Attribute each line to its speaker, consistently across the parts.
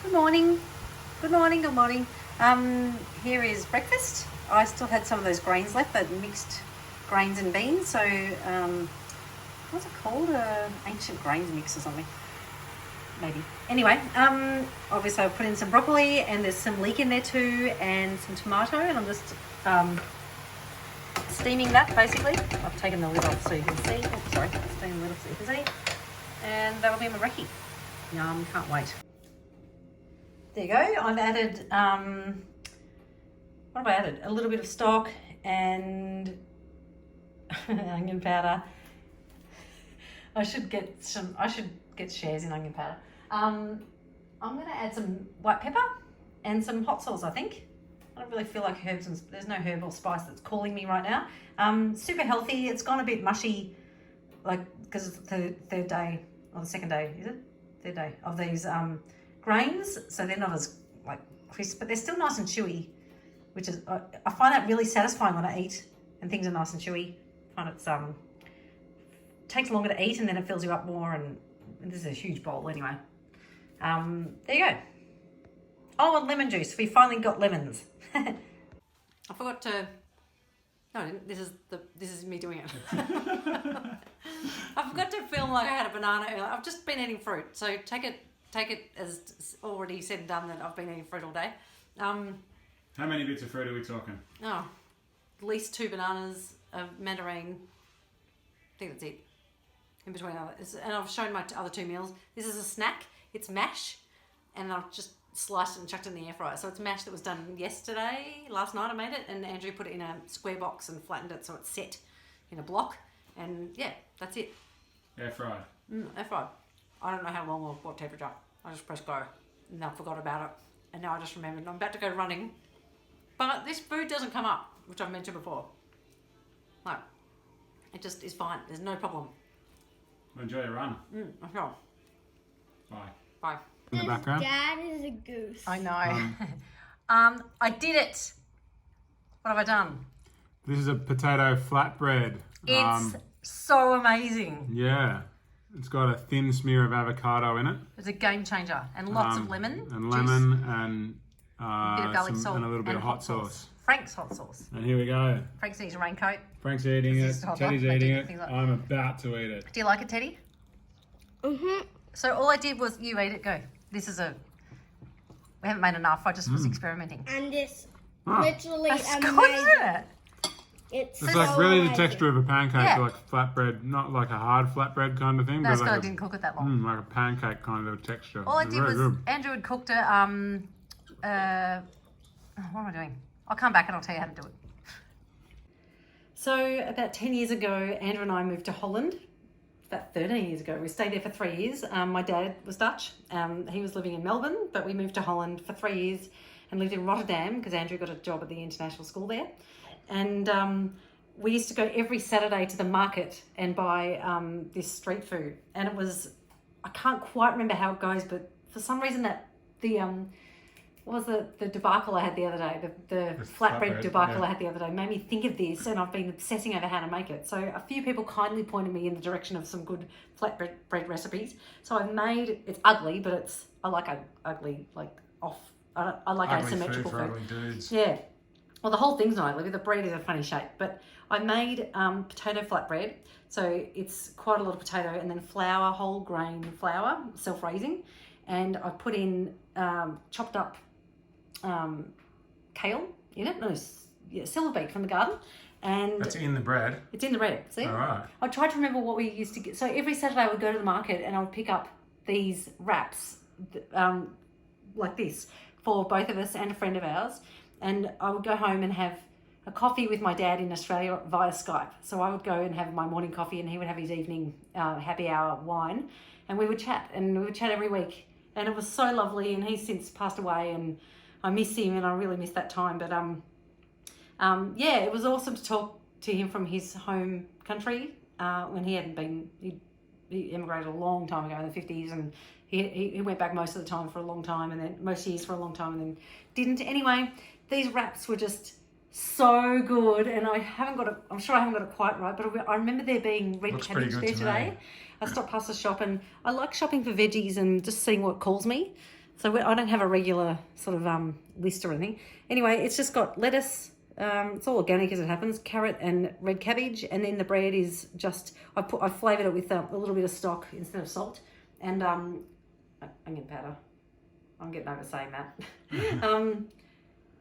Speaker 1: Good morning. Good morning, good morning. Here is breakfast. I still had some of those grains left, that mixed grains and beans. So, what's it called? Ancient grains mix or something. Maybe. Anyway, obviously I've put in some broccoli and there's some leek in there too and some tomato, and I'm just steaming that basically. I've taken the lid off so you can see. Oh, sorry, steaming the lid off so you can see. And that'll be my brekkie. Yum, can't wait. There you go. I've added, what have I added? A little bit of stock and onion powder. I should get shares in onion powder. I'm going to add some white pepper and some hot sauce, I think. I don't really feel like herbs, and there's no herb or spice that's calling me right now. Super healthy. It's gone a bit mushy, like, because it's the third day, or the second day, is it? Third day of these grains. So they're not as like crisp, but they're still nice and chewy, which is, I find that really satisfying when I eat and things are nice and chewy. I find it's, takes longer to eat and then it fills you up more, and this is a huge bowl anyway. There you go. Oh, and lemon juice. We finally got lemons. I forgot to. No, I didn't. This is me doing it. I forgot to film like I had a banana earlier. I've just been eating fruit, so take it as already said and done that I've been eating fruit all day.
Speaker 2: How many bits of fruit are we talking?
Speaker 1: Oh, at least 2 bananas, a mandarin. I think that's it. In between others, and I've shown my other 2 meals. This is a snack. It's mash, and I've just sliced it and chucked it in the air fryer. So it's mash that was done last night I made it, and Andrew put it in a square box and flattened it so it's set in a block. And yeah, that's it.
Speaker 2: Air fried.
Speaker 1: Air fried. I don't know how long or what temperature. I just pressed go, and I forgot about it, and now I just remembered. I'm about to go running, but this food doesn't come up, which I've mentioned before. No, it just is fine. There's no problem.
Speaker 2: Well, enjoy your run.
Speaker 1: Okay.
Speaker 2: Bye.
Speaker 1: Bye.
Speaker 2: In the background.
Speaker 3: Dad is a goose.
Speaker 1: I know. I did it. What have I done?
Speaker 2: This is a potato flatbread.
Speaker 1: It's so amazing.
Speaker 2: Yeah. It's got a thin smear of avocado in it.
Speaker 1: It's a game changer, and lots of lemon.
Speaker 2: And
Speaker 1: juice,
Speaker 2: lemon and
Speaker 1: bit of garlic salt
Speaker 2: and a little bit of hot sauce.
Speaker 1: Frank's hot sauce.
Speaker 2: And here we go.
Speaker 1: Frank's needs a raincoat.
Speaker 2: Frank's eating it.
Speaker 1: This is
Speaker 2: Teddy's
Speaker 1: hot,
Speaker 2: eating
Speaker 1: like
Speaker 2: it.
Speaker 1: things like-
Speaker 2: I'm about to eat it.
Speaker 1: Do you like it, Teddy?
Speaker 3: Mhm.
Speaker 1: So all I did was, you ate it, go. We haven't made enough, I just was experimenting.
Speaker 3: And it's
Speaker 2: Ah.
Speaker 3: literally
Speaker 1: That's
Speaker 3: amazing.
Speaker 1: good, isn't it?
Speaker 3: It's
Speaker 2: It's
Speaker 3: so
Speaker 2: like really the
Speaker 3: amazing.
Speaker 2: texture of a pancake,
Speaker 1: Yeah.
Speaker 2: like flatbread, not like a hard flatbread kind of thing,
Speaker 1: No,
Speaker 2: but
Speaker 1: it's
Speaker 2: like
Speaker 1: because I didn't cook it that long.
Speaker 2: like a pancake kind of texture.
Speaker 1: All I
Speaker 2: It's
Speaker 1: did
Speaker 2: very
Speaker 1: was,
Speaker 2: good.
Speaker 1: Andrew had cooked it, what am I doing? I'll come back and I'll tell you how to do it. So about 10 years ago, Andrew and I moved to Holland. About 13 years ago. We stayed there for 3 years. My dad was Dutch. He was living in Melbourne, but we moved to Holland for 3 years and lived in Rotterdam because Andrew got a job at the international school there. And we used to go every Saturday to the market and buy this street food. And it was, I can't quite remember how it goes, but for some reason that what was the debacle I had the other day, the flatbread debacle
Speaker 2: yeah.
Speaker 1: I had the other day made me think of this, and I've been obsessing over how to make it. So a few people kindly pointed me in the direction of some good flatbread recipes. So I've made, it's ugly, but I like ugly, like off, I like
Speaker 2: Ugly
Speaker 1: asymmetrical
Speaker 2: food for
Speaker 1: food.
Speaker 2: ugly dudes.
Speaker 1: Yeah. Well, the whole thing's not ugly, but the bread is a funny shape. But I made potato flatbread. So it's quite a lot of potato, and then flour, whole grain flour, self-raising. And I put in chopped up kale in it. No, silver beet from the garden. And
Speaker 2: That's in the bread.
Speaker 1: it's in the bread. See?
Speaker 2: All right.
Speaker 1: I tried to remember what we used to get. So every Saturday I would go to the market and I would pick up these wraps like this for both of us and a friend of ours. And I would go home and have a coffee with my dad in Australia via Skype. So I would go and have my morning coffee and he would have his evening happy hour wine. And we would chat, and we would chat every week. And it was so lovely, and he's since passed away, and I miss him, and I really miss that time. But yeah, it was awesome to talk to him from his home country when he hadn't been. He immigrated a long time ago in the 50s, and he went back most of the time for a long time, and then most years for a long time, and then didn't. Anyway, these wraps were just so good, and I'm sure I haven't got it quite right, but I remember there being red
Speaker 2: Looks pretty
Speaker 1: cabbage
Speaker 2: good
Speaker 1: there
Speaker 2: to me.
Speaker 1: today. I stopped past the shop, and I like shopping for veggies and just seeing what calls me. So I don't have a regular sort of list or anything. Anyway, it's just got lettuce. It's all organic as it happens. Carrot and red cabbage, and then the bread is just I flavoured it with a little bit of stock instead of salt, and onion powder. I'm getting over saying that.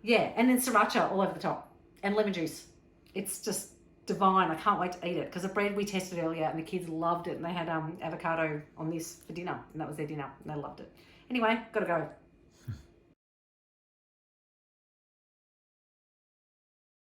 Speaker 1: Yeah, and then sriracha all over the top, and lemon juice. It's just divine. I can't wait to eat it because the bread we tested earlier and the kids loved it, and they had avocado on this for dinner, and that was their dinner, and they loved it. Anyway, gotta go.